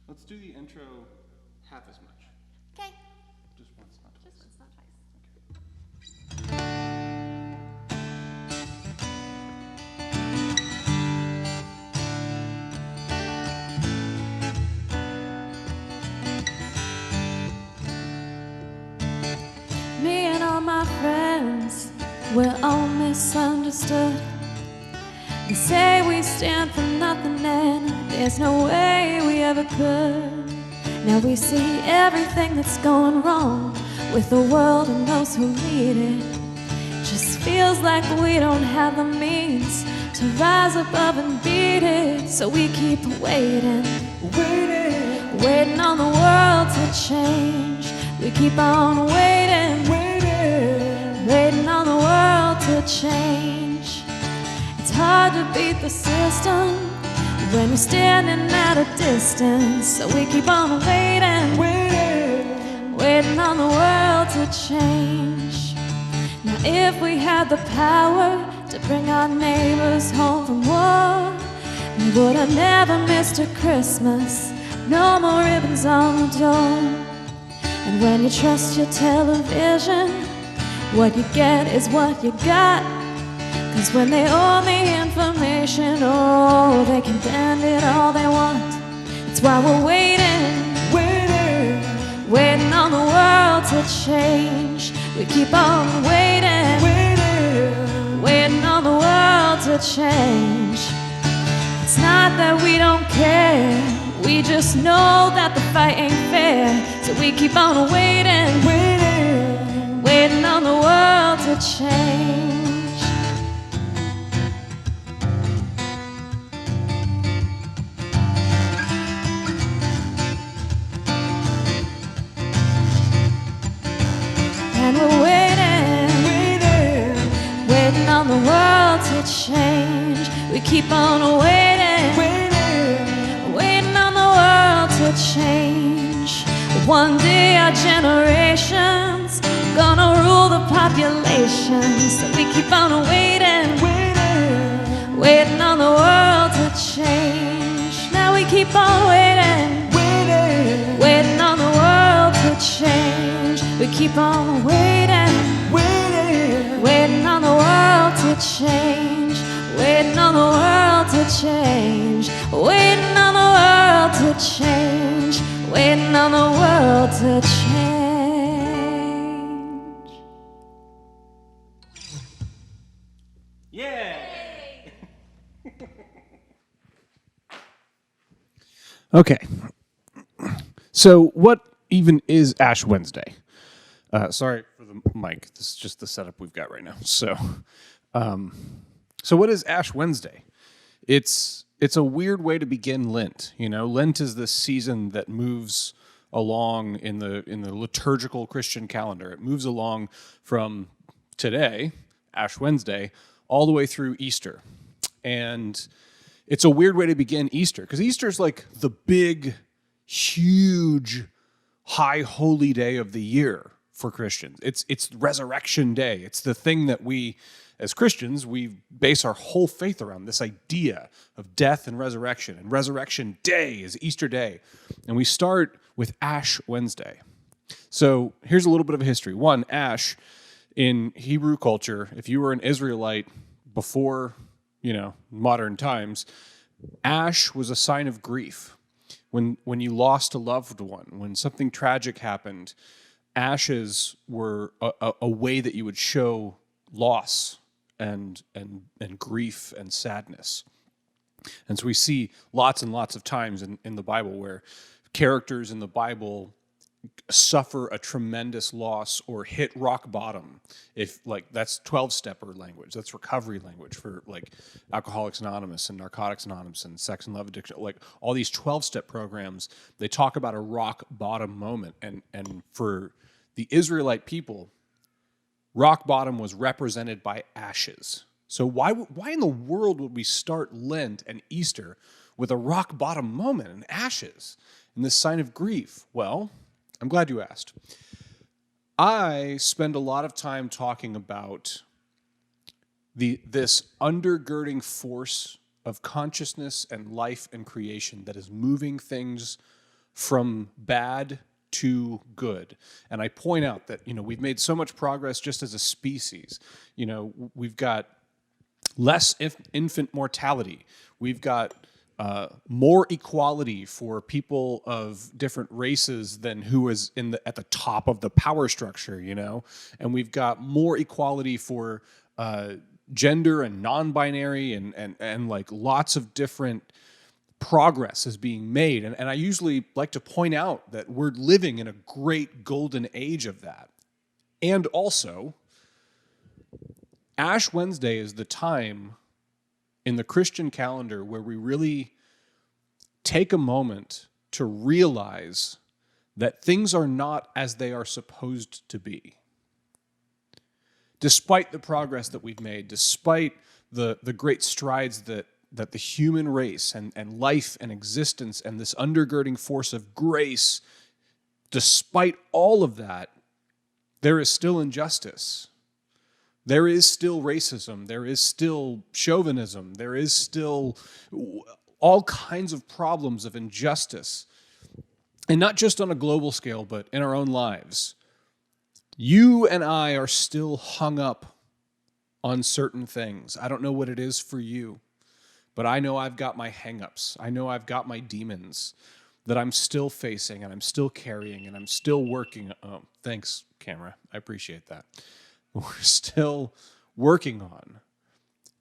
Let's do the intro half as much. Okay. Just once, not twice. Just once, not twice. Me and all my friends, we're all misunderstood. They say we stand for nothing and there's no way we ever could. Now we see everything that's going wrong with the world and those who lead it. Just feels like we don't have the means to rise above and beat it. So we keep waiting, waiting on the world to change. We keep on waiting, waiting on the world to change. It's hard to beat the system when you're standing at a distance. So we keep on waiting, waiting on the world to change. Now if we had the power to bring our neighbors home from war, we would have never missed a Christmas. No more ribbons on the door. And when you trust your television, what you get is what you got. 'Cause when they own the information, oh, they can bend it all they want. It's why we're waiting, waiting on the world to change. We keep on waiting, waiting on the world to change. It's not that we don't care, we just know that the fight ain't fair. So we keep on waiting, waiting on the world to change. And we're waiting, waiting on the world to change. We keep on waiting, waiting on the world to change. One day our generation's gonna rule the population. So we keep on waiting, waiting on the world to change. Now we keep on waiting, waiting on the world to change. We keep on waiting, waiting on the world to change. Waiting on the world to change. Waiting on the world to change. Waiting on the world to change. Yeah! Okay. So, what even is Ash Wednesday? Sorry for the mic. This is just the setup we've got right now. So what is Ash Wednesday? It's a weird way to begin Lent. You know, Lent is this season that moves along in the liturgical Christian calendar. It moves along from today, Ash Wednesday, all the way through Easter. And it's a weird way to begin Easter, because Easter is like the big, huge, high holy day of the year for Christians. It's Resurrection Day. It's the thing that we, as Christians, we base our whole faith around, this idea of death and resurrection. And Resurrection Day is Easter Day. And we start with Ash Wednesday. So here's a little bit of a history. One, Ash, in Hebrew culture, if you were an Israelite before, modern times, Ash was a sign of grief. When you lost a loved one, when something tragic happened, ashes were a way that you would show loss and grief and sadness. And so we see lots and lots of times in the Bible where characters in the Bible suffer a tremendous loss or hit rock bottom. If that's 12-stepper language, that's recovery language for Alcoholics Anonymous and Narcotics Anonymous and sex and love addiction, all these 12-step programs, they talk about a rock bottom moment. And for the Israelite people, rock bottom was represented by ashes. So why in the world would we start Lent and Easter with a rock bottom moment and ashes and this sign of grief? Well, I'm glad you asked. I spend a lot of time talking about this undergirding force of consciousness and life and creation that is moving things from bad to good. And I point out that, we've made so much progress just as a species. We've got less infant mortality. We've got more equality for people of different races than who is at the top of the power structure, and we've got more equality for gender and non-binary and like lots of different progress is being made. And I usually like to point out that we're living in a great golden age of that. And also, Ash Wednesday is the time in the Christian calendar where we really take a moment to realize that things are not as they are supposed to be. Despite the progress that we've made, despite the great strides that the human race and life and existence and this undergirding force of grace, despite all of that, there is still injustice. There is still racism. There is still chauvinism. There is still all kinds of problems of injustice. And not just on a global scale, but in our own lives. You and I are still hung up on certain things. I don't know what it is for you, but I know I've got my hang-ups. I know I've got my demons that I'm still facing and I'm still carrying and I'm still working. Oh, thanks, camera. I appreciate that. We're still working on.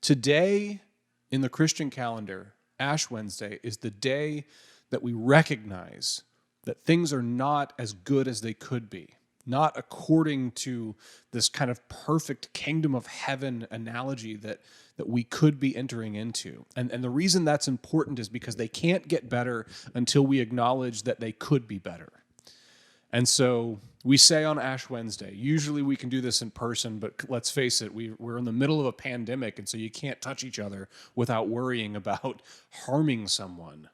Today, in the Christian calendar, Ash Wednesday is the day that we recognize that things are not as good as they could be, not according to this kind of perfect kingdom of heaven analogy that we could be entering into. And the reason that's important is because they can't get better until we acknowledge that they could be better. And so we say on Ash Wednesday, usually we can do this in person, but let's face it, we're in the middle of a pandemic, and so you can't touch each other without worrying about harming someone.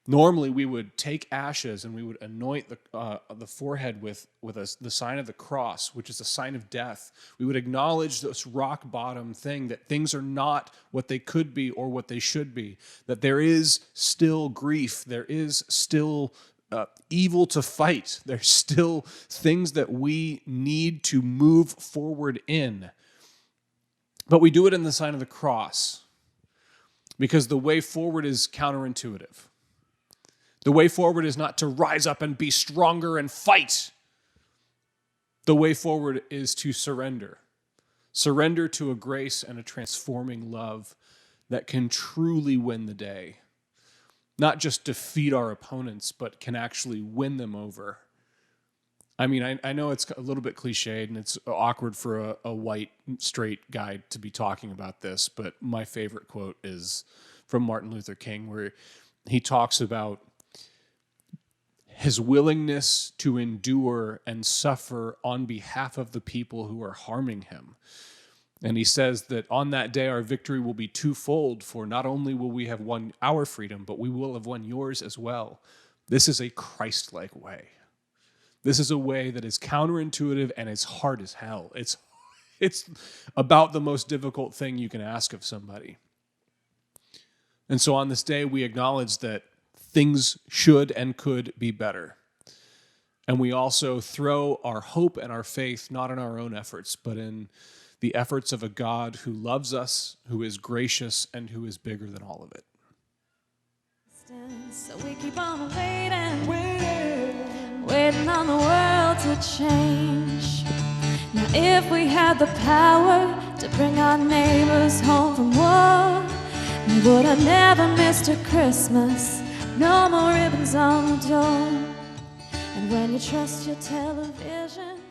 Normally, we would take ashes and we would anoint the forehead with the sign of the cross, which is a sign of death. We would acknowledge this rock bottom thing, that things are not what they could be or what they should be, that there is still grief, there is still evil to fight, there's still things that we need to move forward in. But we do it in the sign of the cross because the way forward is counterintuitive. The way forward is not to rise up and be stronger and fight. The way forward is to surrender. Surrender to a grace and a transforming love that can truly win the day. Not just defeat our opponents, but can actually win them over. I mean, I know it's a little bit cliched and it's awkward for a white, straight guy to be talking about this, but my favorite quote is from Martin Luther King, where he talks about his willingness to endure and suffer on behalf of the people who are harming him. And he says that on that day, our victory will be twofold, for not only will we have won our freedom, but we will have won yours as well. This is a Christ-like way. This is a way that is counterintuitive and it's hard as hell. It's about the most difficult thing you can ask of somebody. And so on this day, we acknowledge that things should and could be better. And we also throw our hope and our faith not in our own efforts, but in the efforts of a God who loves us, who is gracious, and who is bigger than all of it. So we keep on waiting on the world to change. Now if we had the power to bring our neighbors home from war, we would have never missed a Christmas. No more ribbons on the door. And when you trust your television,